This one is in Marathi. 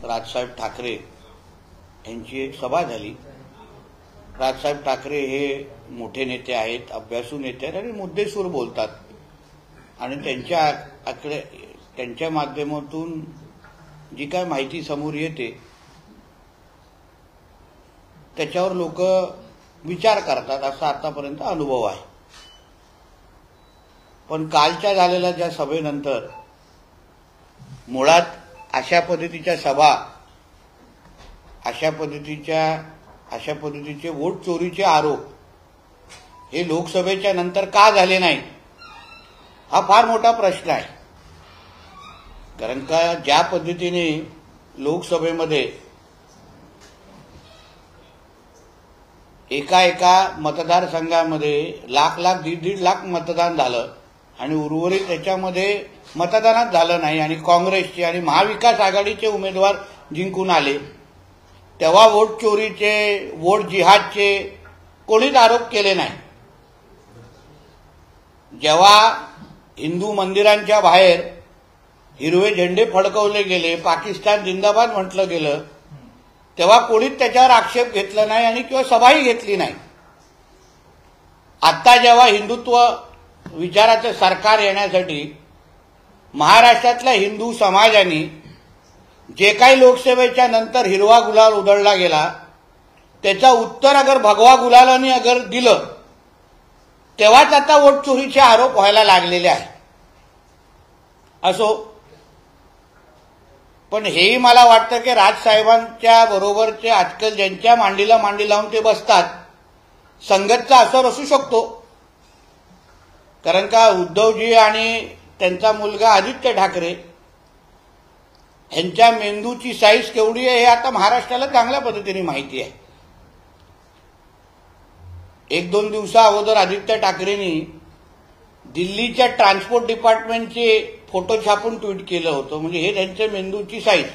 राजसाहेब ठाकरे यांची एक सभा झाली। राजसाहेब ठाकरे हे मोठे नेते आहेत, अभ्यासू नेते आहेत आणि मुद्देसूद बोलतात आणि त्यांच्या माध्यमातून जी काय माहिती समोर येते त्याच्यावर लोक विचार करतात असा आतापर्यंत अनुभव आहे। पण कालच्या झालेल्या ज्या सभेनंतर मुळात अशा पद्धतीच्या सभा, अशा पद्धतीचे वोट चोरीचे आरोप हे लोकसभेच्या नंतर का झाले नाही हा फार मोठा प्रश्न आहे। कारण का ज्या पद्धतीने लोकसभेमध्ये एका मतदारसंघामध्ये लाख दीड लाख मतदान झालं आणि उर्वरित त्याच्यामध्ये मतदानच झालं नाही आणि काँग्रेसचे आणि महाविकास आघाडीचे उमेदवार जिंकून आले, तेव्हा वोट चोरीचे, वोट जिहादचे कोणीच आरोप केले नाही। जेव्हा हिंदू मंदिरांच्या बाहेर हिरवे झेंडे फडकवले गेले, पाकिस्तान जिंदाबाद म्हटलं गेलं, तेव्हा कोणीच त्याच्यावर आक्षेप घेतला नाही आणि किंवा सभाही घेतली नाही। आता जेव्हा हिंदुत्व विचाराचं सरकार येण्यासाठी महाराष्ट्रातल्या हिंदू समाजाने जे काही लोकसभेच्या नंतर हिरवा गुलाल उधळला गेला त्याचा उत्तर अगर भगवा गुलालाने अगर दिलं तेव्हाच आता वोट चोरीचे आरोप व्हायला लागलेले आहे। असो, पण हेही मला वाटतं की राजसाहेबांच्या बरोबरचे आजकाल ज्यांच्या मांडीला मांडी लावून ते बसतात संगतचा असर असू शकतो। कारण का उद्धवजी आणि त्यांचा मुलगा आदित्य ठाकरे यांच्या मेंदूची साईज केवढी आहे हे आता महाराष्ट्राला चांगल्या पद्धतीने माहिती आहे। 1-2 दिवसा अगोदर आदित्य ठाकरेंनी दिल्लीच्या ट्रान्सपोर्ट डिपार्टमेंटचे फोटो छापून ट्विट केलं होतं, म्हणजे हे त्यांच्या मेंदूची साईज।